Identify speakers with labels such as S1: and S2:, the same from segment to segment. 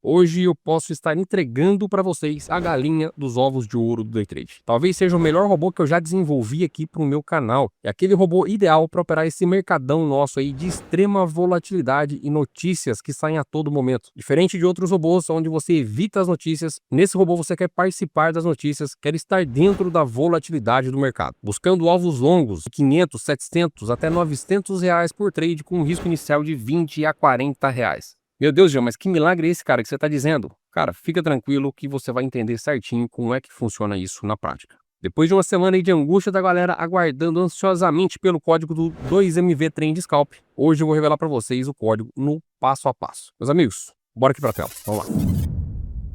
S1: Hoje eu posso estar entregando para vocês a galinha dos ovos de ouro do Day Trade. Talvez seja o melhor robô que eu já desenvolvi aqui para o meu canal. É aquele robô ideal para operar esse mercadão nosso aí de extrema volatilidade e notícias que saem a todo momento. Diferente de outros robôs onde você evita as notícias, nesse robô você quer participar das notícias, quer estar dentro da volatilidade do mercado. Buscando alvos longos de 500, 700 até 900 reais por trade com um risco inicial de 20 a 40 reais. Meu Deus, Jean, mas que milagre é esse, cara, que você está dizendo? Cara, fica tranquilo que você vai entender certinho como é que funciona isso na prática. Depois de uma semana aí de angústia da galera aguardando ansiosamente pelo código do 2MV Trend Scalp, hoje eu vou revelar para vocês o código no passo a passo. Meus amigos, bora aqui para a tela, vamos lá.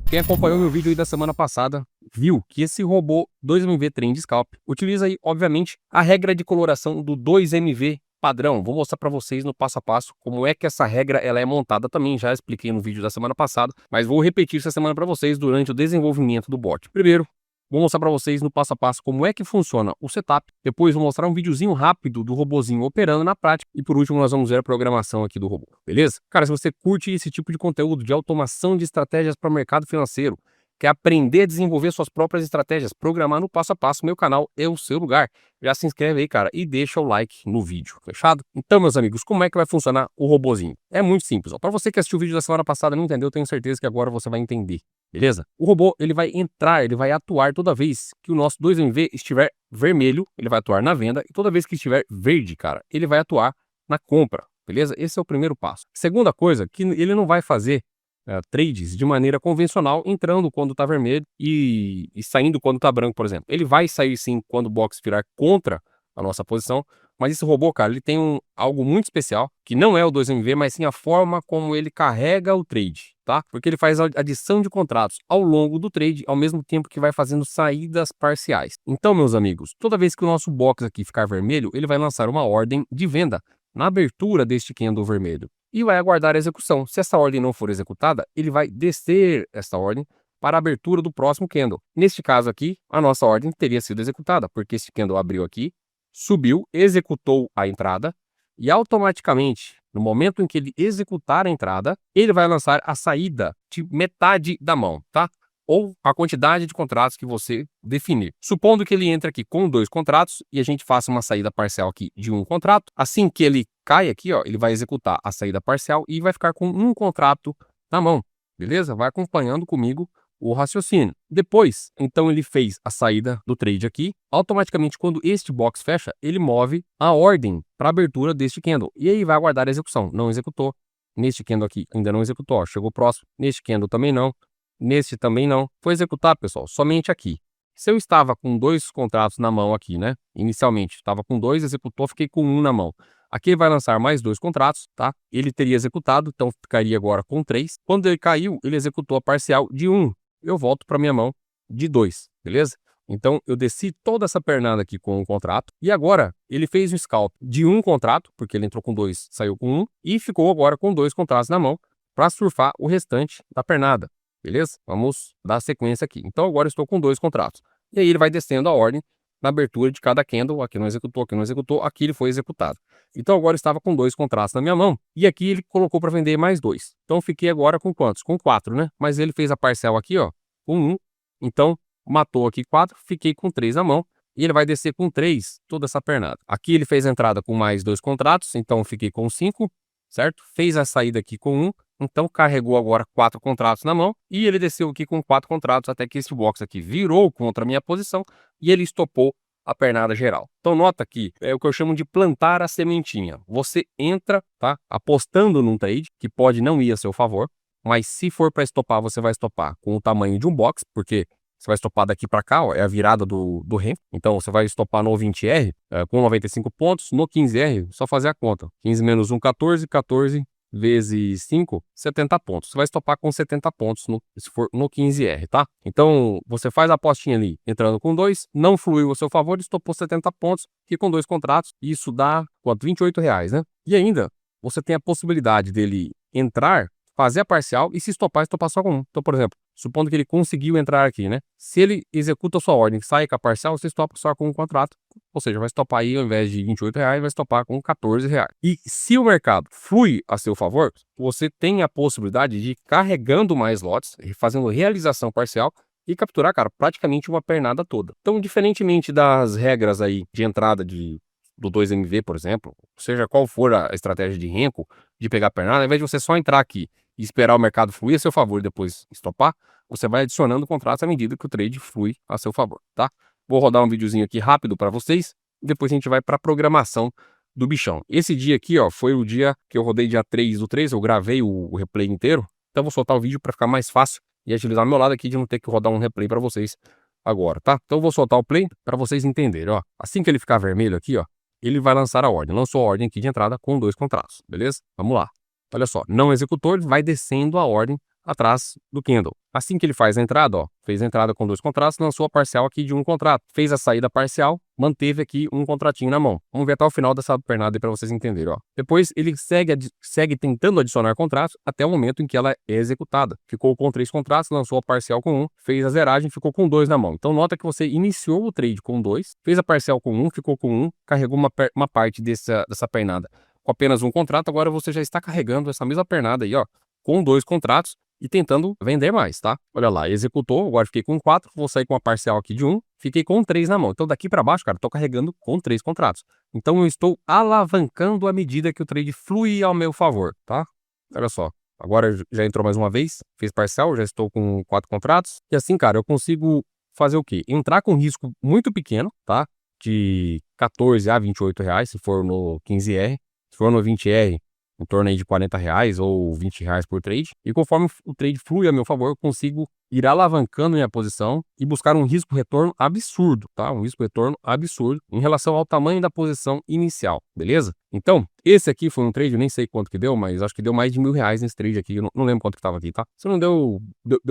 S1: Quem acompanhou meu vídeo aí da semana passada viu que esse robô 2MV Trend Scalp utiliza aí, obviamente, a regra de coloração do 2MV padrão. Vou mostrar para vocês no passo a passo como é que essa regra ela é montada também, já expliquei no vídeo da semana passada, mas vou repetir essa semana para vocês durante o desenvolvimento do bot. Primeiro, vou mostrar para vocês no passo a passo como é que funciona o setup, depois vou mostrar um videozinho rápido do robozinho operando na prática e por último nós vamos ver a programação aqui do robô, beleza? Cara, se você curte esse tipo de conteúdo de automação de estratégias para o mercado financeiro, quer aprender a desenvolver suas próprias estratégias, programar no passo a passo, meu canal é o seu lugar. Já se inscreve aí, cara, e deixa o like no vídeo, fechado? Então, meus amigos, como é que vai funcionar o robozinho? É muito simples, ó. Para você que assistiu o vídeo da semana passada e não entendeu, tenho certeza que agora você vai entender, beleza? O robô, ele vai entrar, ele vai atuar toda vez que o nosso 2MV estiver vermelho, ele vai atuar na venda, e toda vez que estiver verde, cara, ele vai atuar na compra, beleza? Esse é o primeiro passo. Segunda coisa, que ele não vai fazer trades de maneira convencional, entrando quando está vermelho e saindo quando está branco, por exemplo. Ele vai sair sim quando o box virar contra a nossa posição, mas esse robô, cara, ele tem algo muito especial, que não é o 2MV, mas sim a forma como ele carrega o trade, tá? Porque ele faz a adição de contratos ao longo do trade, ao mesmo tempo que vai fazendo saídas parciais. Então, meus amigos, toda vez que o nosso box aqui ficar vermelho, ele vai lançar uma ordem de venda na abertura deste candle vermelho e vai aguardar a execução. Se essa ordem não for executada, ele vai descer essa ordem para a abertura do próximo candle. Neste caso aqui, a nossa ordem teria sido executada, porque este candle abriu aqui, subiu, executou a entrada e automaticamente, no momento em que ele executar a entrada, ele vai lançar a saída de metade da mão, tá? Ou a quantidade de contratos que você definir. Supondo que ele entre aqui com 2 contratos e a gente faça uma saída parcial aqui de 1 contrato, assim que ele cai aqui, ó, ele vai executar a saída parcial e vai ficar com 1 contrato na mão, beleza? Vai acompanhando comigo o raciocínio. Depois, então ele fez a saída do trade aqui, automaticamente quando este box fecha, ele move a ordem para a abertura deste candle e aí vai aguardar a execução. Não executou, neste candle aqui ainda não executou, ó, chegou próximo, neste candle também não, neste também não. Foi executar, pessoal, somente aqui. Se eu estava com 2 contratos na mão aqui, né? Inicialmente, estava com 2, executou, fiquei com 1 na mão. Aqui ele vai lançar mais 2 contratos, tá? Ele teria executado, então ficaria agora com 3. Quando ele caiu, ele executou a parcial de 1. Eu volto para minha mão de 2, beleza? Então eu desci toda essa pernada aqui com um contrato e agora ele fez um scalp de 1 contrato, porque ele entrou com 2, saiu com 1 e ficou agora com 2 contratos na mão para surfar o restante da pernada. Beleza? Vamos dar sequência aqui. Então agora eu estou com 2 contratos. E aí ele vai descendo a ordem na abertura de cada candle. Aqui não executou, aqui não executou, aqui ele foi executado. Então agora eu estava com 2 contratos na minha mão. E aqui ele colocou para vender mais 2. Então fiquei agora com quantos? Com 4, né? Mas ele fez a parcial aqui, ó, com 1. Então matou aqui 4, fiquei com 3 na mão. E ele vai descer com 3 toda essa pernada. Aqui ele fez a entrada com mais 2 contratos, então fiquei com 5, certo? Fez a saída aqui com 1. Então carregou agora 4 contratos na mão e ele desceu aqui com 4 contratos até que este box aqui virou contra a minha posição e ele estopou a pernada geral. Então nota aqui, é o que eu chamo de plantar a sementinha. Você entra, tá, apostando num trade que pode não ir a seu favor, mas se for para estopar, você vai estopar com o tamanho de um box, porque você vai estopar daqui para cá, ó, é a virada do REM. Então você vai estopar no 20R com 95 pontos, no 15R, só fazer a conta. 15 menos 1, 14, 14 vezes 5, 70 pontos. Você vai estopar com 70 pontos se for no 15R, tá? Então, você faz a apostinha ali, entrando com 2, não fluiu a seu favor, estopou 70 pontos, e com 2 contratos, isso dá, quanto? R$ 28, né? E ainda, você tem a possibilidade dele entrar, fazer a parcial e se estopar só com 1. Então, por exemplo, supondo que ele conseguiu entrar aqui, né? Se ele executa a sua ordem, sai com a parcial, você estopa só com um contrato. Ou seja, vai estopar aí, ao invés de R$ 28, vai estopar com R$ 14. E se o mercado flui a seu favor, você tem a possibilidade de ir carregando mais lotes, fazendo realização parcial e capturar, cara, praticamente uma pernada toda. Então, diferentemente das regras aí de entrada do 2MV, por exemplo, seja qual for a estratégia de renko, de pegar pernada, ao invés de você só entrar aqui e esperar o mercado fluir a seu favor e depois estopar, você vai adicionando contratos à medida que o trade flui a seu favor, tá? Vou rodar um videozinho aqui rápido para vocês, e depois a gente vai para a programação do bichão. Esse dia aqui, ó, foi o dia que eu rodei dia 3 do 3, eu gravei o replay inteiro, então vou soltar o vídeo para ficar mais fácil e agilizar meu lado aqui de não ter que rodar um replay para vocês agora, tá? Então eu vou soltar o play para vocês entenderem, ó. Assim que ele ficar vermelho aqui, ó, ele vai lançar a ordem. Lançou a ordem aqui de entrada com 2 contratos, beleza? Vamos lá. Olha só, não executou, ele vai descendo a ordem atrás do candle. Assim que ele faz a entrada, ó, fez a entrada com 2 contratos, lançou a parcial aqui de um contrato. Fez a saída parcial, manteve aqui um contratinho na mão. Vamos ver até o final dessa pernada aí para vocês entenderem, ó. Depois ele segue tentando adicionar contratos até o momento em que ela é executada. Ficou com 3 contratos, lançou a parcial com 1, fez a zeragem, ficou com 2 na mão. Então nota que você iniciou o trade com 2, fez a parcial com 1, ficou com 1, carregou uma parte dessa pernada com apenas um contrato, agora você já está carregando essa mesma pernada aí, ó, com 2 contratos e tentando vender mais, tá? Olha lá, executou, agora fiquei com 4, vou sair com uma parcial aqui de 1, fiquei com 3 na mão. Então daqui para baixo, cara, tô carregando com 3 contratos. Então eu estou alavancando à medida que o trade flui ao meu favor, tá? Olha só, agora já entrou mais uma vez, fez parcial, já estou com 4 contratos. E assim, cara, eu consigo fazer o quê? Entrar com risco muito pequeno, tá? De 14 a R$ 28, se for no 15R. Se for no 20R, em torno aí de R$ 40 ou R$ 20 por trade. E conforme o trade flui a meu favor, eu consigo ir alavancando minha posição e buscar um risco-retorno absurdo, tá? Um risco-retorno absurdo em relação ao tamanho da posição inicial, beleza? Então, esse aqui foi um trade, eu nem sei quanto que deu, mas acho que deu mais de R$ 1.000 nesse trade aqui. Eu não lembro quanto que tava aqui, tá? Se não deu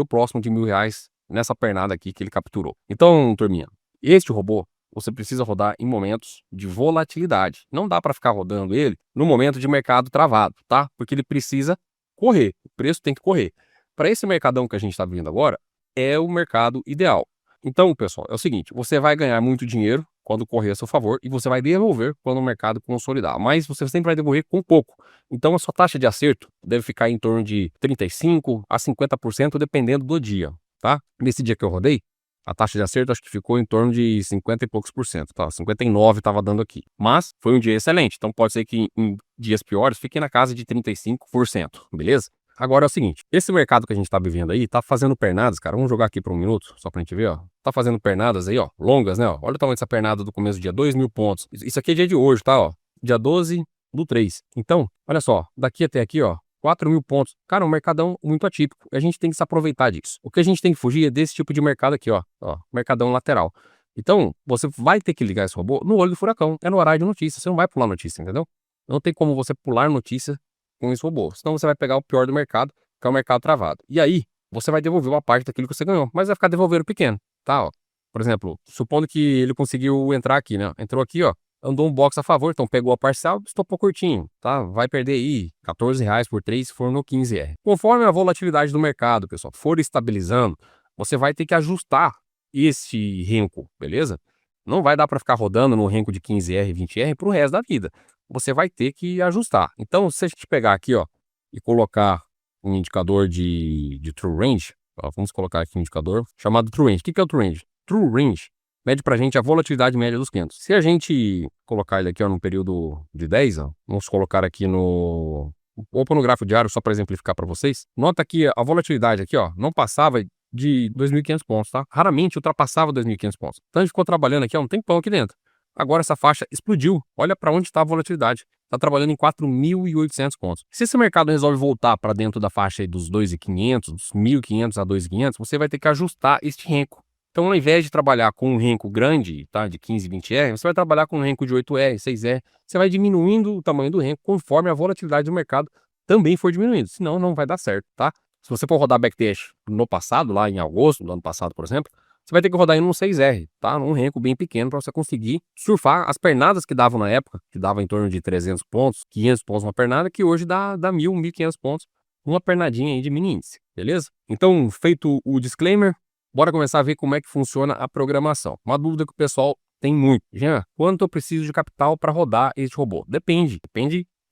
S1: próximo de R$ 1.000 nessa pernada aqui que ele capturou. Então, turminha, este robô você precisa rodar em momentos de volatilidade. Não dá para ficar rodando ele no momento de mercado travado, tá? Porque ele precisa correr, o preço tem que correr. Para esse mercadão que a gente está vendo agora, é o mercado ideal. Então, pessoal, é o seguinte, você vai ganhar muito dinheiro quando correr a seu favor e você vai devolver quando o mercado consolidar, mas você sempre vai devolver com pouco. Então, a sua taxa de acerto deve ficar em torno de 35% a 50%, dependendo do dia, tá? Nesse dia que eu rodei, a taxa de acerto acho que ficou em torno de 50 e poucos por cento, tá? 59 estava dando aqui. Mas foi um dia excelente, então pode ser que em dias piores fique na casa de 35%, beleza? Agora é o seguinte, esse mercado que a gente tá vivendo aí, tá fazendo pernadas, cara, vamos jogar aqui por um minuto, só pra gente ver, ó. Tá fazendo pernadas aí, ó, longas, né, ó. Olha o tamanho dessa pernada do começo do dia, 2.000 pontos. Isso aqui é dia de hoje, tá, ó. Dia 12 do 3. Então, olha só, daqui até aqui, ó, 4.000 pontos. Cara, um mercadão muito atípico. A gente tem que se aproveitar disso. O que a gente tem que fugir é desse tipo de mercado aqui, ó. Ó, mercadão lateral. Então, você vai ter que ligar esse robô no olho do furacão. É no horário de notícia. Você não vai pular notícia, entendeu? Não tem como você pular notícia com esse robô. Senão você vai pegar o pior do mercado, que é o mercado travado. E aí, você vai devolver uma parte daquilo que você ganhou. Mas vai ficar devolvendo pequeno, tá? Ó. Por exemplo, supondo que ele conseguiu entrar aqui, né? Entrou aqui, ó. Andou um box a favor, então pegou a parcial, estopou curtinho, tá? Vai perder aí R$ 14 por trade se for no 15R. Conforme a volatilidade do mercado, pessoal, for estabilizando, você vai ter que ajustar esse renko, beleza? Não vai dar para ficar rodando no renko de 15R, 20R pro resto da vida. Você vai ter que ajustar. Então, se a gente pegar aqui, ó, e colocar um indicador de True Range, ó, vamos colocar aqui um indicador chamado True Range. O que é o True Range? True Range mede pra gente a volatilidade média dos candles. Se a gente colocar ele aqui, ó, num período de 10, ó, vamos colocar aqui no... Vou pôr no gráfico diário só para exemplificar para vocês. Nota que a volatilidade aqui, ó, não passava de 2.500 pontos, tá? Raramente ultrapassava 2.500 pontos. Então a gente ficou trabalhando aqui, ó, um tempão aqui dentro. Agora essa faixa explodiu. Olha para onde está a volatilidade. Está trabalhando em 4.800 pontos. Se esse mercado resolve voltar para dentro da faixa aí dos 2.500, dos 1.500 a 2.500, você vai ter que ajustar este renko. Então, ao invés de trabalhar com um renko grande, tá, de 15, 20R, você vai trabalhar com um renko de 8R, 6R. Você vai diminuindo o tamanho do renko conforme a volatilidade do mercado também for diminuindo. Senão, não vai dar certo, tá? Se você for rodar backtest no passado, lá em agosto do ano passado, por exemplo, você vai ter que rodar em um 6R, tá? Um renko bem pequeno para você conseguir surfar as pernadas que davam na época, que dava em torno de 300 pontos, 500 pontos uma pernada, que hoje dá 1.000, 1.500 pontos uma pernadinha aí de mini índice, beleza? Então, feito o disclaimer, bora começar a ver como é que funciona a programação. Uma dúvida que o pessoal tem muito. Jean, quanto eu preciso de capital para rodar este robô? Depende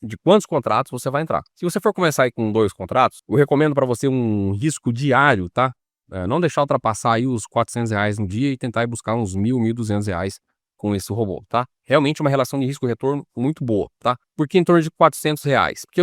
S1: de quantos contratos você vai entrar. Se você for começar aí com 2 contratos, eu recomendo para você um risco diário, tá? Não deixar ultrapassar aí os R$ 400 no dia e tentar ir buscar uns R$ 1.200 com esse robô, tá? Realmente uma relação de risco-retorno muito boa, tá? Por que em torno de R$ 400? Porque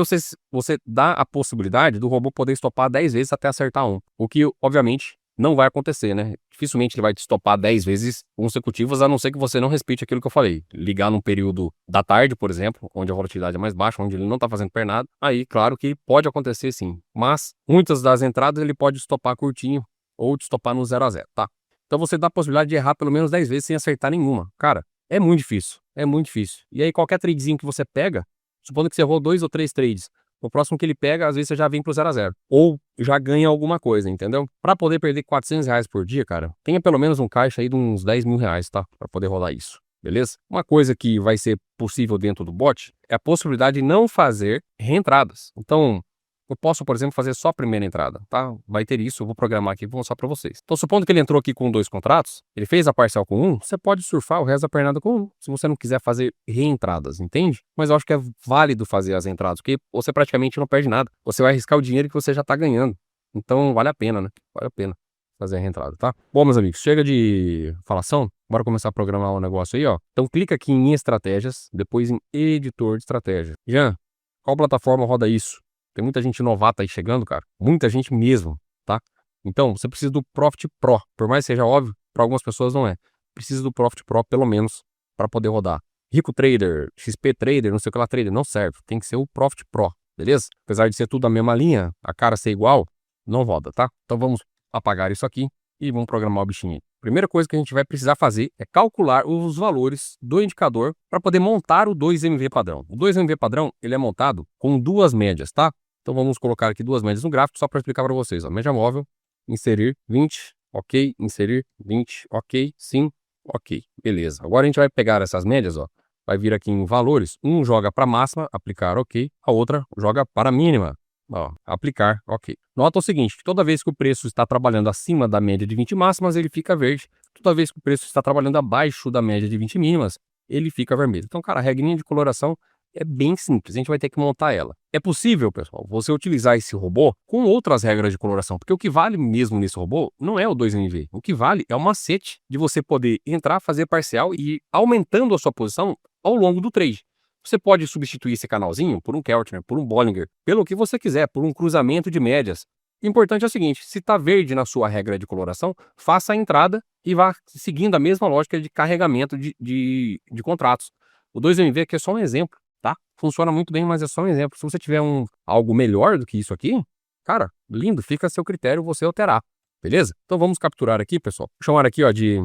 S1: você dá a possibilidade do robô poder estopar 10 vezes até acertar um, o que obviamente não vai acontecer, né? Dificilmente ele vai te estopar 10 vezes consecutivas, a não ser que você não respeite aquilo que eu falei. Ligar num período da tarde, por exemplo, onde a volatilidade é mais baixa, onde ele não tá fazendo pernada, aí claro que pode acontecer sim. Mas muitas das entradas ele pode estopar curtinho ou te estopar no 0 a 0, tá? Então você dá a possibilidade de errar pelo menos 10 vezes sem acertar nenhuma. Cara, é muito difícil. É muito difícil. E aí qualquer tradezinho que você pega, supondo que você errou 2 ou 3 trades, o próximo que ele pega, às vezes você já vem pro 0 a 0. Ou já ganha alguma coisa, entendeu? Pra poder perder R$ 400 por dia, cara, tenha pelo menos um caixa aí de uns R$ 10.000, tá? Pra poder rolar isso. Beleza? Uma coisa que vai ser possível dentro do bot é a possibilidade de não fazer reentradas. Então, eu posso, por exemplo, fazer só a primeira entrada, tá? Vai ter isso, eu vou programar aqui e vou mostrar pra vocês. Então, supondo que ele entrou aqui com 2 contratos, ele fez a parcial com 1, você pode surfar o resto da pernada com 1, se você não quiser fazer reentradas, entende? Mas eu acho que é válido fazer as entradas, porque você praticamente não perde nada. Você vai arriscar o dinheiro que você já tá ganhando. Então, vale a pena, né? Vale a pena fazer a reentrada, tá? Bom, meus amigos, chega de falação. Bora começar a programar um negócio aí, ó. Então, clica aqui em estratégias, depois em editor de estratégia. Jean, qual plataforma roda isso? Tem muita gente novata aí chegando, cara. Muita gente mesmo, tá? Então, você precisa do Profit Pro. Por mais que seja óbvio, para algumas pessoas não é. Precisa do Profit Pro, pelo menos, para poder rodar. Rico Trader, XP Trader, não sei o que lá, Trader, não serve. Tem que ser o Profit Pro, beleza? Apesar de ser tudo a mesma linha, a cara ser igual, não roda, tá? Então, vamos apagar isso aqui e vamos programar o bichinho aí. Primeira coisa que a gente vai precisar fazer é calcular os valores do indicador para poder montar o 2MV padrão. O 2MV padrão, ele é montado com 2 médias, tá? Então vamos colocar aqui 2 médias no gráfico só para explicar para vocês. Ó. Média móvel, inserir 20, ok, inserir 20, ok, sim, ok, beleza. Agora a gente vai pegar essas médias, ó, vai vir aqui em valores, um joga para máxima, aplicar, ok, a outra joga para mínima, ó, aplicar, ok. Nota o seguinte, que toda vez que o preço está trabalhando acima da média de 20 máximas, ele fica verde. Toda vez que o preço está trabalhando abaixo da média de 20 mínimas, ele fica vermelho. Então, cara, a regrinha de coloração é bem simples, a gente vai ter que montar ela. É possível, pessoal, você utilizar esse robô com outras regras de coloração, porque o que vale mesmo nesse robô não é o 2MV. O que vale é o macete de você poder entrar, fazer parcial e ir aumentando a sua posição ao longo do trade. Você pode substituir esse canalzinho por um Keltner, por um Bollinger, pelo que você quiser, por um cruzamento de médias. O importante é o seguinte, se está verde na sua regra de coloração, faça a entrada e vá seguindo a mesma lógica de carregamento de contratos. O 2MV aqui é só um exemplo, tá? Funciona muito bem, mas é só um exemplo. Se você tiver algo melhor do que isso aqui, cara, lindo, fica a seu critério, você alterar, beleza? Então vamos capturar aqui, pessoal. Vou chamar aqui, ó, de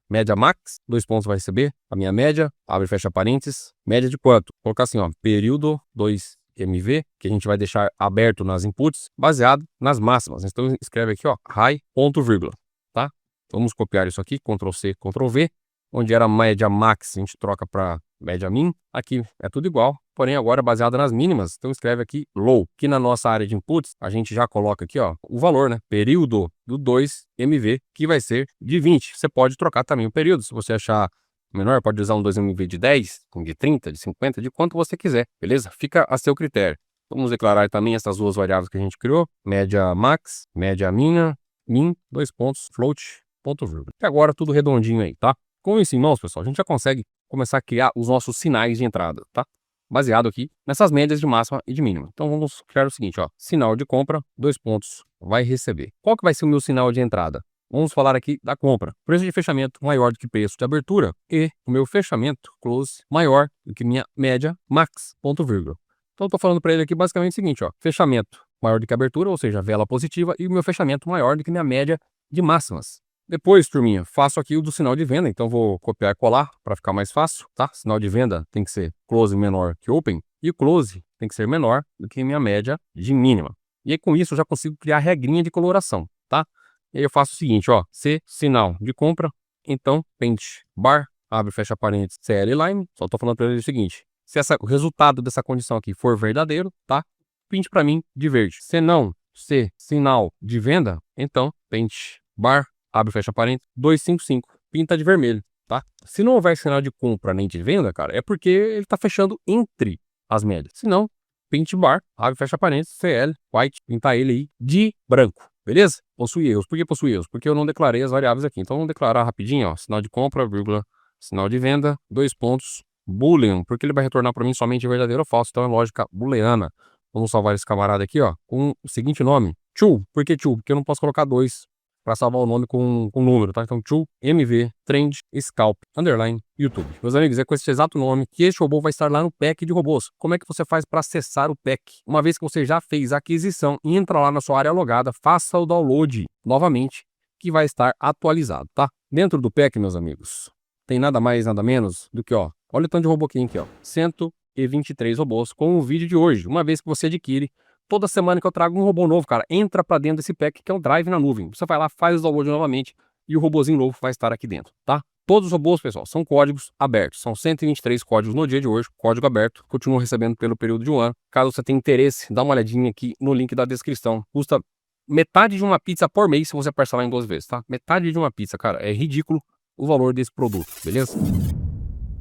S1: média max, 2 pontos vai receber, a minha média, abre e fecha parênteses, média de quanto? Vou colocar assim, ó, período 2MV, que a gente vai deixar aberto nas inputs, baseado nas máximas. Então escreve aqui, ó, high, ponto, vírgula, tá? Vamos copiar isso aqui, Ctrl C, Ctrl V, onde era média max, a gente troca para média min, aqui é tudo igual, porém agora baseada nas mínimas, então escreve aqui low, que na nossa área de inputs, a gente já coloca aqui, ó, o valor, né, período do 2MV, que vai ser de 20, você pode trocar também o período, se você achar menor, pode usar um 2MV de 10, de 30, de 50, de quanto você quiser, beleza? Fica a seu critério. Vamos declarar também essas duas variáveis que a gente criou, média max, média min, 2 pontos, float, ponto vírgula. E agora tudo redondinho aí, tá? Com isso em mãos, pessoal, a gente já consegue começar a criar os nossos sinais de entrada, tá? Baseado aqui nessas médias de máxima e de mínima. Então vamos criar o seguinte, ó, sinal de compra, 2 pontos, vai receber. Qual que vai ser o meu sinal de entrada? Vamos falar aqui da compra. Preço de fechamento maior do que preço de abertura e o meu fechamento, close, maior do que minha média, max, ponto vírgula. Então eu tô falando para ele aqui basicamente o seguinte, ó, fechamento maior do que abertura, ou seja, vela positiva, e o meu fechamento maior do que minha média de máximas. Depois, turminha, faço aqui o do sinal de venda, então vou copiar e colar para ficar mais fácil, tá? Sinal de venda tem que ser close menor que open e o close tem que ser menor do que minha média de mínima. E aí com isso eu já consigo criar a regrinha de coloração, tá? E aí eu faço o seguinte, ó, se sinal de compra, então pente bar, abre e fecha parênteses, CL line, só tô falando para ele o seguinte, se o resultado dessa condição aqui for verdadeiro, tá? pinte para mim de verde. Se não, se sinal de venda, então pente bar, abre e fecha parênteses, 255, pinta de vermelho, tá? Se não houver sinal de compra nem de venda, cara, é porque ele tá fechando entre as médias. Se não, pente bar, abre e fecha parênteses, CL, white, pintar ele aí de branco. Beleza? Possui erros. Por que possui erros? Porque eu não declarei as variáveis aqui. Então vamos declarar rapidinho, ó, sinal de compra, vírgula, sinal de venda, 2 pontos, boolean, porque ele vai retornar para mim somente verdadeiro ou falso, então é lógica booleana. Vamos salvar esse camarada aqui, ó, com o seguinte nome, true. Por que true? Porque eu não posso colocar 2 para salvar o nome com número, tá? Então true, mv, trend, scalp, underline, YouTube. Meus amigos, é com esse exato nome que este robô vai estar lá no pack de robôs. Como é que você faz para acessar o pack? Uma vez que você já fez a aquisição, entra lá na sua área logada, faça o download novamente, que vai estar atualizado, tá? Dentro do pack, meus amigos, tem nada mais, nada menos do que, ó, olha o tanto de robô que tem aqui, ó, 123 robôs com o vídeo de hoje. Uma vez que você adquire, toda semana que eu trago um robô novo, cara, entra pra dentro desse pack que é um drive na nuvem. Você vai lá, faz o download novamente e o robôzinho novo vai estar aqui dentro, tá? Todos os robôs, pessoal, são códigos abertos. São 123 códigos no dia de hoje, código aberto. Continuo recebendo pelo período de um ano. Caso você tenha interesse, dá uma olhadinha aqui no link da descrição. Custa metade de uma pizza por mês se você parcelar em 12 vezes, tá? Metade de uma pizza, cara. É ridículo o valor desse produto, beleza?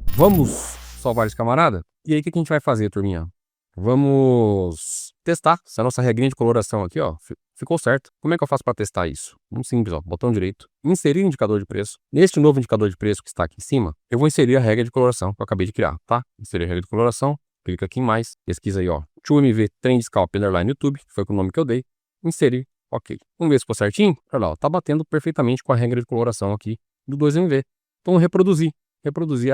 S1: Vamos salvar esse camarada? E aí, o que a gente vai fazer, turminha? Vamos testar se a nossa regrinha de coloração aqui, ó, ficou certo. Como é que eu faço para testar isso? Muito simples, ó, botão direito, inserir indicador de preço. Neste novo indicador de preço que está aqui em cima, eu vou inserir a regra de coloração que eu acabei de criar, tá? Inserir a regra de coloração, clica aqui em mais, pesquisa aí, ó, 2MV Trend Scalp Underline YouTube, que foi com o nome que eu dei, inserir, ok. Vamos ver se ficou certinho? Olha lá, ó, tá batendo perfeitamente com a regra de coloração aqui do 2MV. Então, reproduzir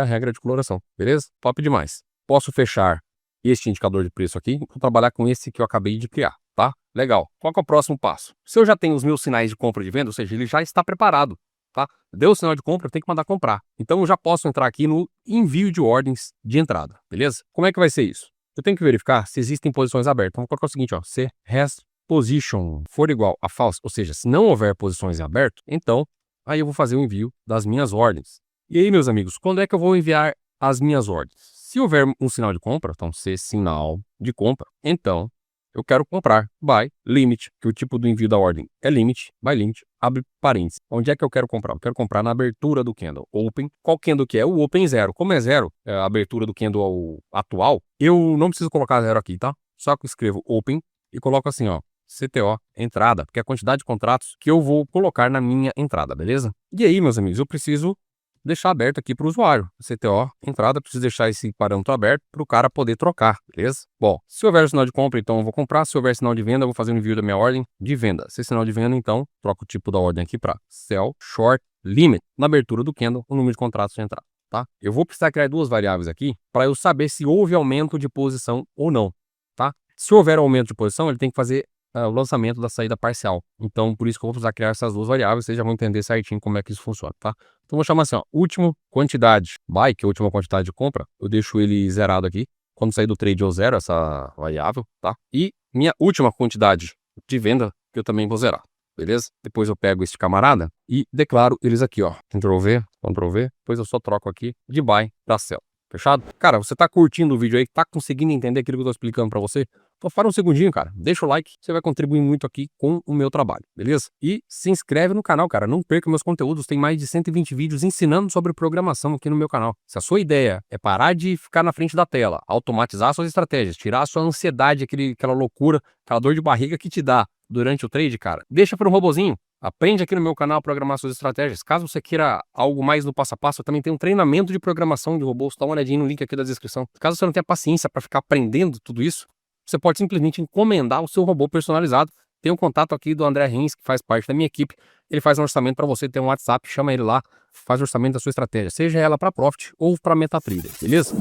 S1: a regra de coloração, beleza? Top demais. Posso fechar este indicador de preço aqui, vou trabalhar com esse que eu acabei de criar, tá? Legal. Qual que é o próximo passo? Se eu já tenho os meus sinais de compra e de venda, ou seja, ele já está preparado, tá? Deu o sinal de compra, eu tenho que mandar comprar. Então eu já posso entrar aqui no envio de ordens de entrada, beleza? Como é que vai ser isso? Eu tenho que verificar se existem posições abertas. Vamos colocar o seguinte, ó, se rest position for igual a false, ou seja, se não houver posições em aberto, então aí eu vou fazer o envio das minhas ordens. E aí, meus amigos, quando é que eu vou enviar as minhas ordens? Se houver um sinal de compra, então se sinal de compra, então eu quero comprar by limit, que o tipo do envio da ordem é limit, by limit, abre parênteses. Onde é que eu quero comprar? Eu quero comprar na abertura do candle open. Qual candle que é? O open 0. Como é 0, é a abertura do candle atual, eu não preciso colocar 0 aqui, tá? Só que eu escrevo open e coloco assim, ó, CTO, entrada, porque é a quantidade de contratos que eu vou colocar na minha entrada, beleza? E aí, meus amigos, eu preciso deixar aberto aqui para o usuário. CTO, entrada, preciso deixar esse parâmetro aberto para o cara poder trocar, beleza? Bom, se houver sinal de compra, então eu vou comprar. Se houver sinal de venda, eu vou fazer um envio da minha ordem de venda. Se sinal de venda, então, troco o tipo da ordem aqui para sell, short, limit. Na abertura do candle, o número de contratos de entrada, tá? Eu vou precisar criar duas variáveis aqui para eu saber se houve aumento de posição ou não, tá? Se houver aumento de posição, ele tem que fazer o lançamento da saída parcial. Então, por isso que eu vou precisar criar essas duas variáveis. Vocês já vão entender certinho como é que isso funciona, tá? Então, vou chamar assim, ó, último quantidade buy, que é a última quantidade de compra. Eu deixo ele zerado aqui. Quando sair do trade, eu zero essa variável, tá? E minha última quantidade de venda, que eu também vou zerar, beleza? Depois eu pego este camarada e declaro eles aqui, ó. Ctrl+V, Ctrl+V. Depois eu só troco aqui de buy para sell. Fechado? Cara, você tá curtindo o vídeo aí, tá conseguindo entender aquilo que eu tô explicando pra você? Então para um segundinho, cara, deixa o like, você vai contribuir muito aqui com o meu trabalho, beleza? E se inscreve no canal, cara, não perca meus conteúdos, tem mais de 120 vídeos ensinando sobre programação aqui no meu canal. Se a sua ideia é parar de ficar na frente da tela, automatizar suas estratégias, tirar a sua ansiedade, aquela loucura, aquela dor de barriga que te dá durante o trade, cara, deixa para um robozinho. Aprende aqui no meu canal a programar suas estratégias. Caso você queira algo mais no passo a passo, eu também tenho um treinamento de programação de robôs. Dá uma olhadinha no link aqui da descrição. Caso você não tenha paciência para ficar aprendendo tudo isso, você pode simplesmente encomendar o seu robô personalizado. Tem um contato aqui do André Rins, que faz parte da minha equipe. Ele faz um orçamento para você, tem um WhatsApp, chama ele lá, faz o orçamento da sua estratégia, seja ela para Profit ou para MetaTrader, beleza?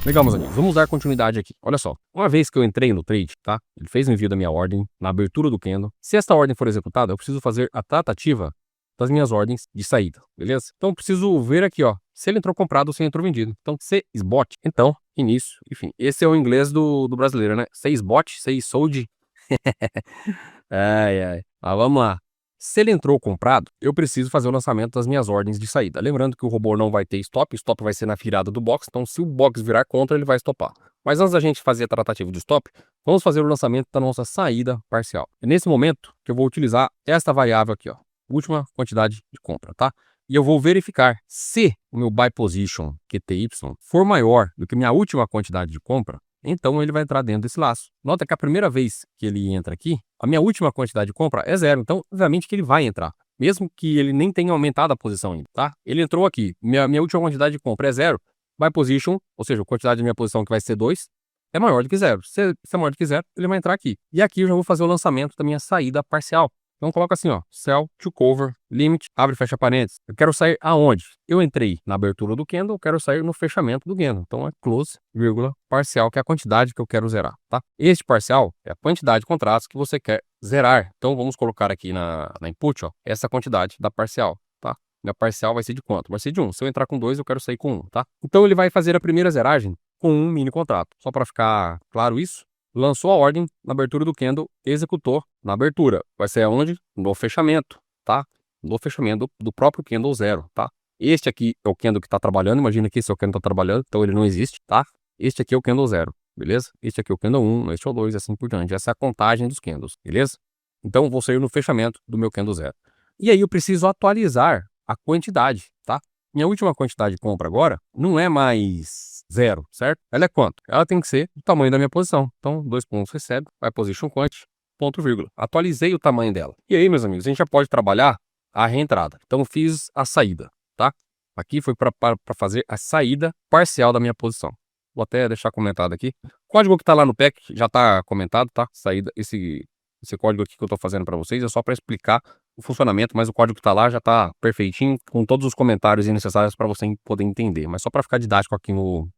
S1: Legal, meus amigos, vamos dar continuidade aqui. Olha só, uma vez que eu entrei no trade, tá? Ele fez o envio da minha ordem na abertura do candle. Se esta ordem for executada, eu preciso fazer a tratativa das minhas ordens de saída, beleza? Então eu preciso ver aqui, ó, se ele entrou comprado ou se entrou vendido. Então, se SBOT, então, início, enfim. Esse é o inglês do brasileiro, né? Se SBOT, se sold. Ai, ai. Mas vamos lá. Se ele entrou comprado, eu preciso fazer o lançamento das minhas ordens de saída. Lembrando que o robô não vai ter stop, o stop vai ser na virada do box, então se o box virar contra, ele vai stopar. Mas antes da gente fazer a tratativa de stop, vamos fazer o lançamento da nossa saída parcial. É nesse momento que eu vou utilizar esta variável aqui, ó, última quantidade de compra, tá? E eu vou verificar se o meu buy position QTY for maior do que minha última quantidade de compra, então ele vai entrar dentro desse laço. Nota que a primeira vez que ele entra aqui, a minha última quantidade de compra é 0, então obviamente que ele vai entrar, mesmo que ele nem tenha aumentado a posição ainda, tá? Ele entrou aqui, minha última quantidade de compra é 0, buy position, ou seja, a quantidade da minha posição que vai ser 2, é maior do que 0. Se é maior do que 0, ele vai entrar aqui. E aqui eu já vou fazer o lançamento da minha saída parcial. Então coloca assim, ó, sell to cover, limit, abre e fecha parênteses. Eu quero sair aonde? Eu entrei na abertura do candle, eu quero sair no fechamento do candle. Então é close, vírgula, parcial, que é a quantidade que eu quero zerar, tá? Este parcial é a quantidade de contratos que você quer zerar. Então vamos colocar aqui na input, ó, essa quantidade da parcial, tá? Minha parcial vai ser de quanto? Vai ser de 1. Se eu entrar com 2, eu quero sair com 1, tá? Então ele vai fazer a primeira zeragem com um mini contrato. Só para ficar claro isso, lançou a ordem na abertura do candle, executou na abertura. Vai ser aonde? No fechamento, tá? No fechamento do próprio candle 0, tá? Este aqui é o candle que está trabalhando. Imagina que esse é o candle que está trabalhando, então ele não existe, tá? Este aqui é o candle 0, beleza? Este aqui é o candle 1, este é o 2, assim por diante. Essa é a contagem dos candles, beleza? Então vou sair no fechamento do meu candle 0. E aí eu preciso atualizar a quantidade, tá? Minha última quantidade de compra agora não é mais 0, certo? Ela é quanto? Ela tem que ser o tamanho da minha posição. Então, 2 pontos recebe, vai position quantity, ponto vírgula. Atualizei o tamanho dela. E aí, meus amigos, a gente já pode trabalhar a reentrada. Então, fiz a saída, tá? Aqui foi para fazer a saída parcial da minha posição. Vou até deixar comentado aqui. O código que está lá no pack já está comentado, tá? Saída, esse código aqui que eu estou fazendo para vocês é só para explicar o funcionamento, mas o código que está lá já está perfeitinho, com todos os comentários necessários para você poder entender. Mas só para ficar didático aqui no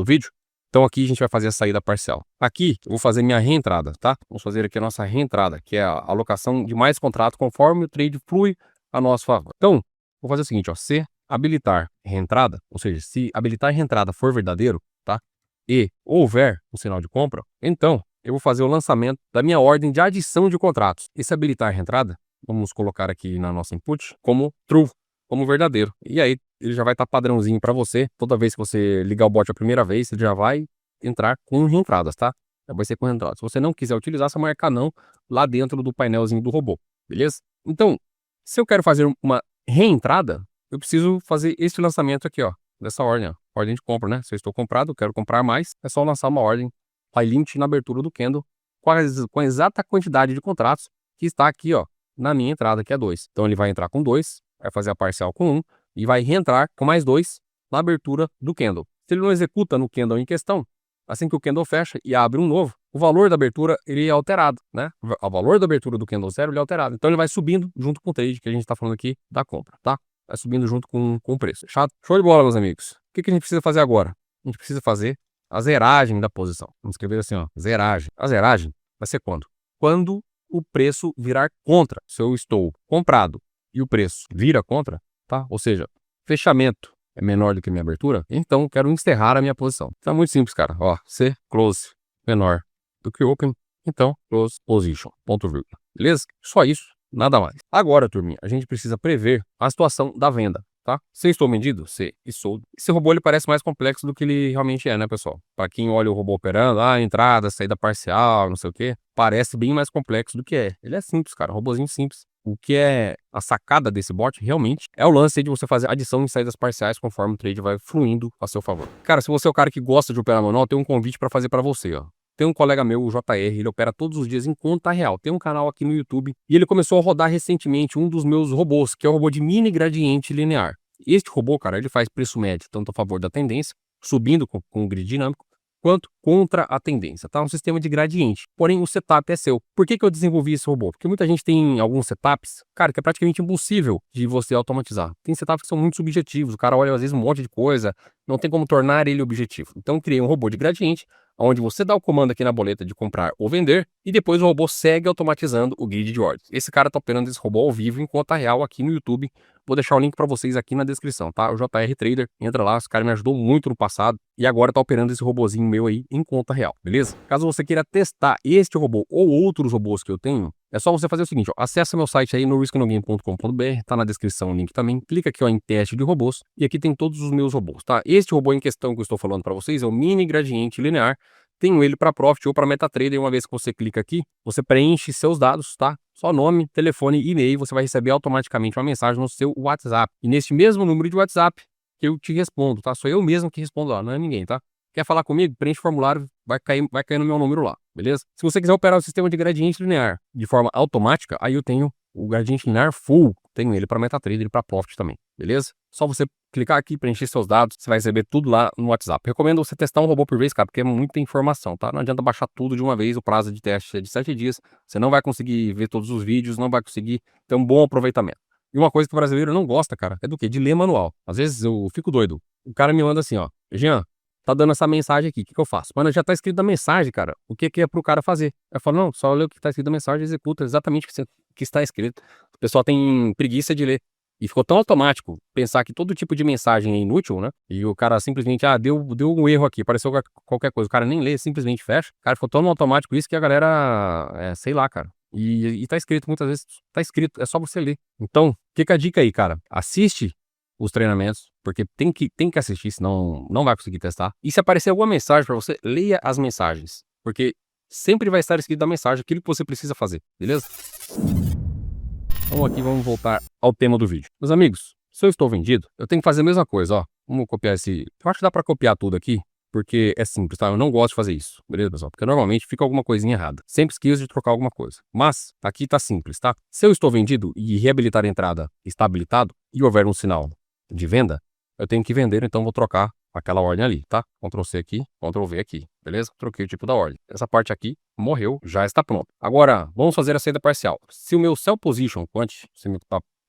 S1: vídeo. Então aqui a gente vai fazer a saída parcial. Aqui eu vou fazer minha reentrada, tá? Vamos fazer aqui a nossa reentrada, que é a alocação de mais contrato conforme o trade flui a nosso favor. Então, vou fazer o seguinte, ó, se habilitar reentrada, ou seja, se habilitar reentrada for verdadeiro, tá? E houver um sinal de compra, então eu vou fazer o lançamento da minha ordem de adição de contratos. Esse habilitar reentrada, vamos colocar aqui na nossa input como true, como verdadeiro. E aí ele já vai estar padrãozinho para você. Toda vez que você ligar o bot a primeira vez, ele já vai entrar com reentradas, tá? Já vai ser com reentradas. Se você não quiser utilizar, você marca não lá dentro do painelzinho do robô, beleza? Então, se eu quero fazer uma reentrada, eu preciso fazer este lançamento aqui, ó, dessa ordem, ó, ordem de compra, né? Se eu estou comprado, eu quero comprar mais, é só lançar uma ordem buy limit na abertura do candle com a exata quantidade de contratos que está aqui, ó, na minha entrada, que é 2. Então ele vai entrar com 2, vai fazer a parcial com 1 e vai reentrar com mais 2 na abertura do candle. Se ele não executa no candle em questão, assim que o candle fecha e abre um novo, o valor da abertura ele é alterado, né? O valor da abertura do candle 0 ele é alterado. Então ele vai subindo junto com o trade que a gente está falando aqui da compra, tá? Vai subindo junto com o preço. Fechado? Show de bola, meus amigos. O que a gente precisa fazer agora? A gente precisa fazer a zeragem da posição. Vamos escrever assim, ó, zeragem. A zeragem vai ser quando? Quando o preço virar contra. Se eu estou comprado e o preço vira contra, tá? Ou seja, fechamento é menor do que a minha abertura, então eu quero encerrar a minha posição. Então é muito simples, cara. Ó, se close menor do que open, então close position, ponto vírgula. Beleza? Só isso, nada mais. Agora, turminha, a gente precisa prever a situação da venda, tá? Se estou vendido, se e sold. Esse robô ele parece mais complexo do que ele realmente é, né, pessoal? Para quem olha o robô operando, entrada, saída parcial, não sei o que, parece bem mais complexo do que é. Ele é simples, cara, robôzinho simples. O que é a sacada desse bot realmente é o lance de você fazer adição e saídas parciais conforme o trade vai fluindo a seu favor. Cara, se você é o cara que gosta de operar manual, tem um convite para fazer para você, ó. Tem um colega meu, o JR, ele opera todos os dias em conta real. Tem um canal aqui no YouTube e ele começou a rodar recentemente um dos meus robôs, que é o robô de mini gradiente linear. Este robô, cara, ele faz preço médio, tanto a favor da tendência, subindo com o grid dinâmico, quanto contra a tendência, tá? Um sistema de gradiente. Porém, o setup é seu. Por que eu desenvolvi esse robô? Porque muita gente tem alguns setups, cara, que é praticamente impossível de você automatizar. Tem setups que são muito subjetivos, o cara olha às vezes um monte de coisa, não tem como tornar ele objetivo. Então, eu criei um robô de gradiente, onde você dá o comando aqui na boleta de comprar ou vender, e depois o robô segue automatizando o grid de ordens. Esse cara tá operando esse robô ao vivo em conta real aqui no YouTube, vou deixar o link para vocês aqui na descrição, tá? O JR Trader, entra lá, esse cara me ajudou muito no passado e agora tá operando esse robozinho meu aí em conta real, beleza? Caso você queira testar este robô ou outros robôs que eu tenho, é só você fazer o seguinte, ó, acessa meu site aí no risknogame.com.br, tá na descrição o link também, clica aqui ó, em teste de robôs e aqui tem todos os meus robôs, tá? Este robô em questão que eu estou falando para vocês é o Mini Gradiente Linear, tenho ele para Profit ou para MetaTrader, e uma vez que você clica aqui, você preenche seus dados, tá? Só nome, telefone e e-mail, você vai receber automaticamente uma mensagem no seu WhatsApp. E nesse mesmo número de WhatsApp, eu te respondo, tá? Sou eu mesmo que respondo lá, não é ninguém, tá? Quer falar comigo? Preenche o formulário, vai cair no meu número lá, beleza? Se você quiser operar o sistema de gradiente linear de forma automática, aí eu tenho o gradiente linear full, tenho ele para MetaTrader e para Profit também, beleza? Só você clicar aqui, preencher seus dados, você vai receber tudo lá no WhatsApp. Recomendo você testar um robô por vez, cara, porque é muita informação, tá? Não adianta baixar tudo de uma vez, o prazo de teste é de 7 dias, você não vai conseguir ver todos os vídeos, não vai conseguir ter um bom aproveitamento. E uma coisa que o brasileiro não gosta, cara, é do quê? De ler manual. Às vezes eu fico doido. O cara me manda assim, ó, Jean, tá dando essa mensagem aqui, o que eu faço? Mano, já tá escrito na mensagem, cara, o que é pro cara fazer? Eu falo, não, só lê o que tá escrito na mensagem e executa exatamente o que está escrito. O pessoal tem preguiça de ler. E ficou tão automático pensar que todo tipo de mensagem é inútil, né? E o cara simplesmente, deu um erro aqui, apareceu qualquer coisa. O cara nem lê, simplesmente fecha. Cara, ficou tão automático isso que a galera, sei lá, cara. E tá escrito, muitas vezes tá escrito, é só você ler. Então, fica a dica aí, cara. Assiste os treinamentos, porque tem que assistir, senão não vai conseguir testar. E se aparecer alguma mensagem para você, leia as mensagens. Porque sempre vai estar escrito na mensagem aquilo que você precisa fazer, beleza? Então aqui vamos voltar ao tema do vídeo. Meus amigos, se eu estou vendido, eu tenho que fazer a mesma coisa, ó. Vamos copiar esse... Eu acho que dá para copiar tudo aqui, porque é simples, tá? Eu não gosto de fazer isso, beleza, pessoal? Porque normalmente fica alguma coisinha errada. Sempre esqueço de trocar alguma coisa. Mas, aqui tá simples, tá? Se eu estou vendido e reabilitar a entrada está habilitado e houver um sinal de venda, eu tenho que vender, então vou trocar aquela ordem ali, tá? Ctrl C aqui, Ctrl V aqui, beleza? Troquei o tipo da ordem. Essa parte aqui morreu, já está pronto. Agora, vamos fazer a saída parcial. Se o meu sell position quantity, se o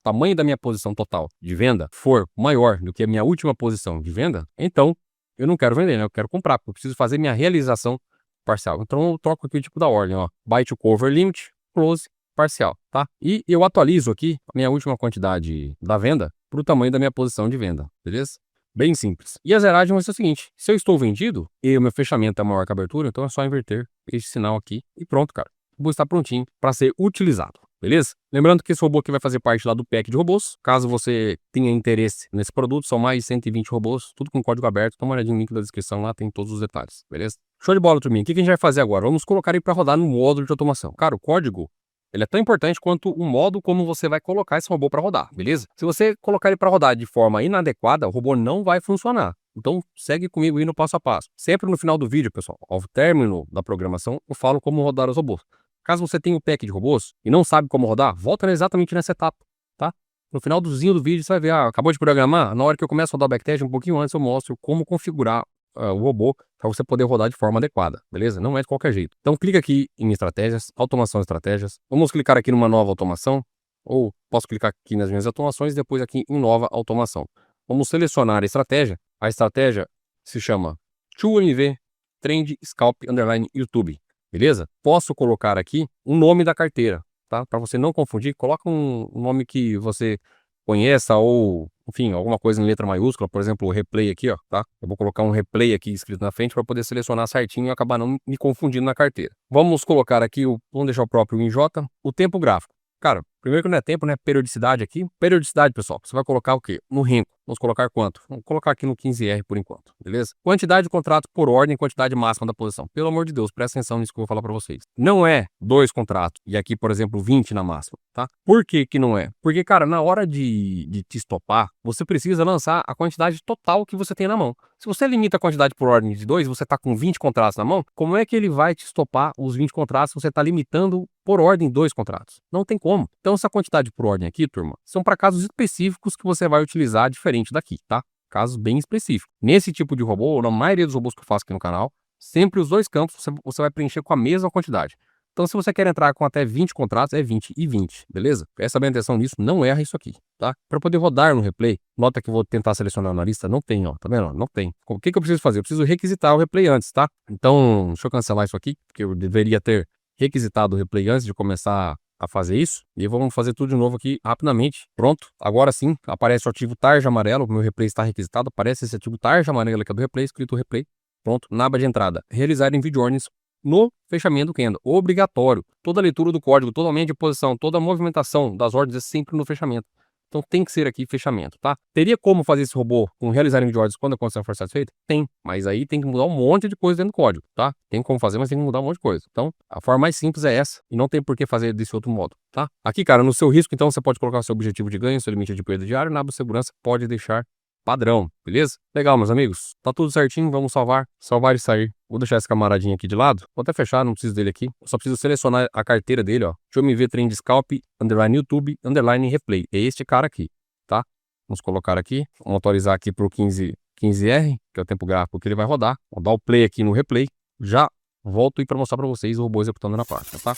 S1: tamanho da minha posição total de venda for maior do que a minha última posição de venda, então eu não quero vender, né? Eu quero comprar, porque eu preciso fazer minha realização parcial. Então eu troco aqui o tipo da ordem, ó. Buy to cover limit, close parcial, tá? E eu atualizo aqui a minha última quantidade da venda para o tamanho da minha posição de venda, beleza? Bem simples. E a zeragem vai ser o seguinte, se eu estou vendido e o meu fechamento é maior que a abertura, então é só inverter esse sinal aqui e pronto, cara. O robô está prontinho para ser utilizado, beleza? Lembrando que esse robô aqui vai fazer parte lá do pack de robôs. Caso você tenha interesse nesse produto, são mais de 120 robôs, tudo com código aberto. Dá uma olhadinha no link da descrição, lá tem todos os detalhes, beleza? Show de bola, turminha. O que a gente vai fazer agora? Vamos colocar ele para rodar no módulo de automação. Cara, o código, ele é tão importante quanto o modo como você vai colocar esse robô para rodar, beleza? Se você colocar ele para rodar de forma inadequada, o robô não vai funcionar. Então, segue comigo aí no passo a passo. Sempre no final do vídeo, pessoal, ao término da programação, eu falo como rodar os robôs. Caso você tenha um pack de robôs e não sabe como rodar, volta exatamente nessa etapa, tá? No finalzinho do vídeo, você vai ver, acabou de programar? Na hora que eu começo a rodar o backtest, um pouquinho antes eu mostro como configurar o robô para você poder rodar de forma adequada, beleza? Não é de qualquer jeito. Então clica aqui em estratégias, automação estratégias. Vamos clicar aqui numa nova automação, ou posso clicar aqui nas minhas automações e depois aqui em nova automação. Vamos selecionar a estratégia. A estratégia se chama 2MV Trend Scalp Underline YouTube, beleza? Posso colocar aqui o nome da carteira, tá? Para você não confundir, coloca um nome que você conheça ou, enfim, alguma coisa em letra maiúscula, por exemplo, o replay aqui, ó, tá? Eu vou colocar um replay aqui escrito na frente para poder selecionar certinho e acabar não me confundindo na carteira. Vamos colocar aqui, vamos deixar o próprio em J, o tempo gráfico. Cara, primeiro que não é tempo, né? Periodicidade aqui. Periodicidade, pessoal, você vai colocar o quê? No renco. Vamos colocar quanto? Vamos colocar aqui no 15R por enquanto, beleza? Quantidade de contratos por ordem, quantidade máxima da posição. Pelo amor de Deus, presta atenção nisso que eu vou falar para vocês. Não é 2 contratos e aqui, por exemplo, 20 na máxima, tá? Por que que não é? Porque, cara, na hora de te estopar, você precisa lançar a quantidade total que você tem na mão. Se você limita a quantidade por ordem de 2, você tá com 20 contratos na mão, como é que ele vai te estopar os 20 contratos se você tá limitando por ordem 2 contratos? Não tem como. Então, essa quantidade por ordem aqui, turma, são para casos específicos que você vai utilizar diferente daqui, tá? Casos bem específicos. Nesse tipo de robô, ou na maioria dos robôs que eu faço aqui no canal, sempre os dois campos você vai preencher com a mesma quantidade. Então, se você quer entrar com até 20 contratos, é 20 e 20, beleza? Presta bem atenção nisso, não erra isso aqui, tá? Para poder rodar no replay, nota que eu vou tentar selecionar na lista, não tem, ó, tá vendo? Não tem. O que que eu preciso fazer? Eu preciso requisitar o replay antes, tá? Então, deixa eu cancelar isso aqui, porque eu deveria ter requisitado o replay antes de começar a fazer isso. E vamos fazer tudo de novo aqui rapidamente. Pronto. Agora sim, aparece o ativo tarja amarelo. Meu replay está requisitado. Aparece esse ativo tarja amarelo aqui do replay, escrito replay. Pronto. Na aba de entrada, realizar envio ordens no fechamento do candle. Obrigatório. Toda a leitura do código, toda a linha de posição, toda a movimentação das ordens é sempre no fechamento. Então tem que ser aqui fechamento, tá? Teria como fazer esse robô com realizar envio de ordens quando a condição for satisfeita? Tem, mas aí tem que mudar um monte de coisa dentro do código, tá? Tem como fazer, mas tem que mudar um monte de coisa. Então, a forma mais simples é essa, e não tem por que fazer desse outro modo, tá? Aqui, cara, no seu risco, então, você pode colocar o seu objetivo de ganho, seu limite de perda diário, na aba de segurança pode deixar padrão, beleza? Legal, meus amigos. Tá tudo certinho, vamos salvar e sair. Vou deixar esse camaradinho aqui de lado. Vou até fechar, não preciso dele aqui. Eu só preciso selecionar a carteira dele, ó. Deixa eu me ver Trend Scalp, _ YouTube, _ Replay. É este cara aqui, tá? Vamos colocar aqui, vamos autorizar aqui pro 15R, que é o tempo gráfico que ele vai rodar. Vou dar o play aqui no replay. Já volto aí para mostrar para vocês o robô executando na prática, tá?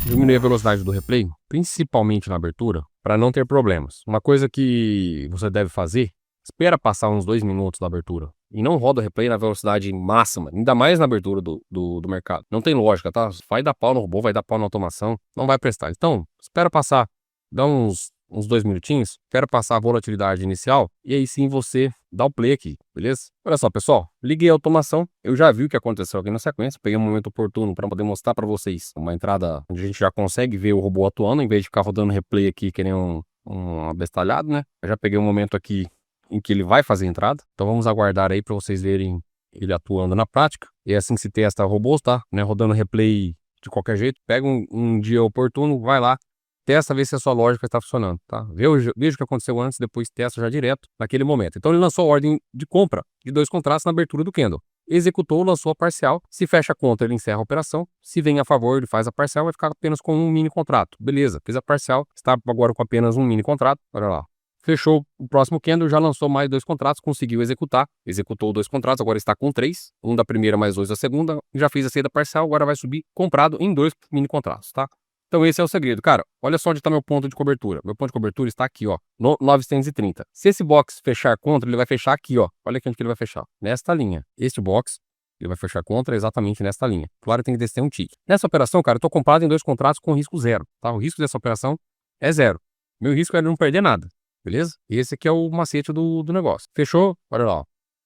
S1: Diminuir a velocidade do replay, principalmente na abertura, para não ter problemas. Uma coisa que você deve fazer, espera passar uns 2 minutos da abertura e não roda o replay na velocidade máxima, ainda mais na abertura do mercado. Não tem lógica, tá? Vai dar pau no robô, vai dar pau na automação, não vai prestar. Então, espera passar, dá uns 2 minutinhos, espera passar a volatilidade inicial e aí sim você dá o play aqui, beleza? Olha só, pessoal, liguei a automação, eu já vi o que aconteceu aqui na sequência, peguei um momento oportuno para poder mostrar para vocês uma entrada onde a gente já consegue ver o robô atuando, em vez de ficar rodando replay aqui que nem um abestalhado, né? Eu já peguei um momento aqui em que ele vai fazer a entrada, então vamos aguardar aí para vocês verem ele atuando na prática. E é assim que se testa robôs, tá? Né? Rodando replay de qualquer jeito, pega um dia oportuno, vai lá, testa, vê se a sua lógica está funcionando, tá? Veja o que aconteceu antes, depois testa já direto naquele momento. Então ele lançou a ordem de compra de 2 contratos na abertura do candle. Executou, lançou a parcial. Se fecha a conta, ele encerra a operação. Se vem a favor, ele faz a parcial, vai ficar apenas com um mini contrato. Beleza, fez a parcial, está agora com apenas um mini contrato. Olha lá. Fechou o próximo candle, já lançou mais 2 contratos, conseguiu executar. Executou 2 contratos, agora está com 3. Um da primeira mais 2 da segunda. Já fez a saída parcial, agora vai subir comprado em 2 mini contratos, tá? Então esse é o segredo, cara. Olha só onde está meu ponto de cobertura. Meu ponto de cobertura está aqui, ó, no 930. Se esse box fechar contra, ele vai fechar aqui, ó. Olha aqui onde que ele vai fechar. Nesta linha. Este box, ele vai fechar contra exatamente nesta linha. Claro, tem que descer um tick. Nessa operação, cara, eu tô comprado em 2 contratos com risco 0, tá? O risco dessa operação é 0. Meu risco é não perder nada, beleza? Esse aqui é o macete do negócio. Fechou? Olha lá, ó.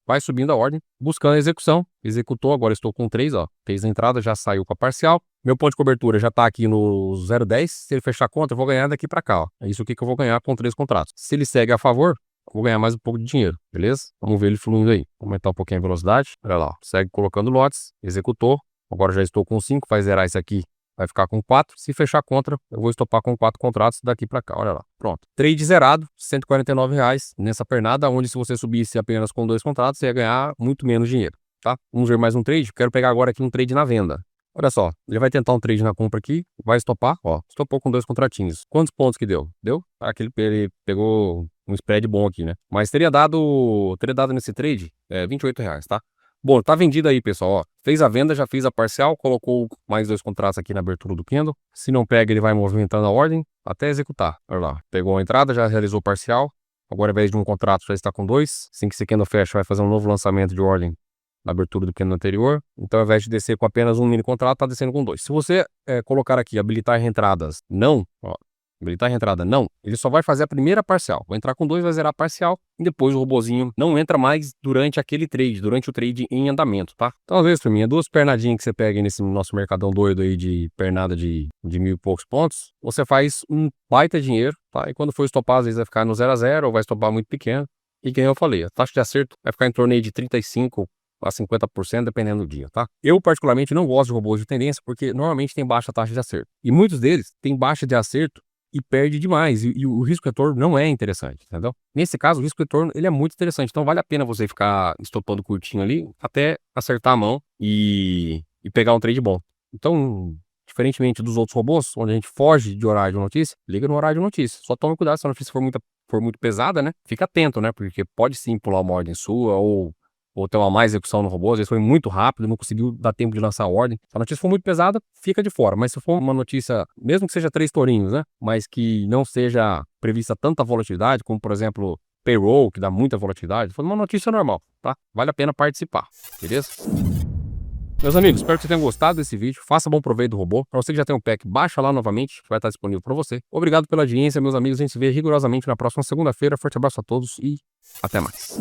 S1: Vai subindo a ordem, buscando a execução. Executou, agora estou com 3, ó. Fez a entrada, já saiu com a parcial. Meu ponto de cobertura já está aqui no 0,10. Se ele fechar contra, eu vou ganhar daqui para cá, ó. É isso aqui que eu vou ganhar com 3 contratos. Se ele segue a favor, eu vou ganhar mais um pouco de dinheiro, beleza? Vamos ver ele fluindo aí. Vou aumentar um pouquinho a velocidade. Olha lá, ó. Segue colocando lotes. Executou. Agora já estou com 5, vai zerar isso aqui. Vai ficar com 4. Se fechar contra, eu vou estopar com 4 contratos daqui para cá. Olha lá. Pronto. Trade zerado, R$ 149 nessa pernada, onde se você subisse apenas com 2 contratos, você ia ganhar muito menos dinheiro, tá? Vamos ver mais um trade. Quero pegar agora aqui um trade na venda. Olha só, ele vai tentar um trade na compra aqui, vai estopar, ó, estopou com 2 contratinhos. Quantos pontos que deu? Deu? Ele pegou um spread bom aqui, né? Mas teria dado nesse trade R$ 28, tá? Bom, tá vendido aí, pessoal, ó. Fez a venda, já fez a parcial, colocou mais 2 contratos aqui na abertura do candle. Se não pega, ele vai movimentando a ordem até executar. Olha lá, pegou a entrada, já realizou parcial. Agora, ao invés de um contrato, já está com 2. Assim que esse candle fecha, vai fazer um novo lançamento de ordem na abertura do candle anterior. Então, ao invés de descer com apenas um mini contrato, tá descendo com 2. Se você colocar aqui, habilitar reentradas, não, ó. Habilitar a reentrada, não. Ele só vai fazer a primeira parcial. Vai entrar com 2, vai zerar a parcial. E depois o robozinho não entra mais durante aquele trade, durante o trade em andamento, tá? Então, às vezes, turminha, 2 pernadinhas que você pega nesse nosso mercadão doido aí de pernada de 1.000 e poucos pontos, você faz um baita dinheiro, tá? E quando for estopar, às vezes vai ficar no 0 a 0 ou vai estopar muito pequeno. E quem eu falei, a taxa de acerto vai ficar em torno aí de 35% a 50%, dependendo do dia, tá? Eu, particularmente, não gosto de robôs de tendência porque normalmente tem baixa taxa de acerto. E muitos deles têm baixa de acerto e perde demais, e o risco-retorno não é interessante, entendeu? Nesse caso, o risco-retorno, ele é muito interessante, então vale a pena você ficar estopando curtinho ali, até acertar a mão e pegar um trade bom. Então, diferentemente dos outros robôs, onde a gente foge de horário de notícia, liga no horário de notícia. Só tome cuidado se a notícia for muito pesada, né? Fica atento, né? Porque pode sim pular uma ordem sua ou ter uma má execução no robô, às vezes foi muito rápido, não conseguiu dar tempo de lançar a ordem. Se a notícia for muito pesada, fica de fora. Mas se for uma notícia, mesmo que seja 3 tourinhos, né? Mas que não seja prevista tanta volatilidade, como por exemplo, payroll, que dá muita volatilidade, foi uma notícia normal, tá? Vale a pena participar, beleza? Meus amigos, espero que vocês tenham gostado desse vídeo. Faça bom proveito do robô. Para você que já tem um pack, baixa lá novamente, que vai estar disponível para você. Obrigado pela audiência, meus amigos. A gente se vê rigorosamente na próxima segunda-feira. Forte abraço a todos e até mais.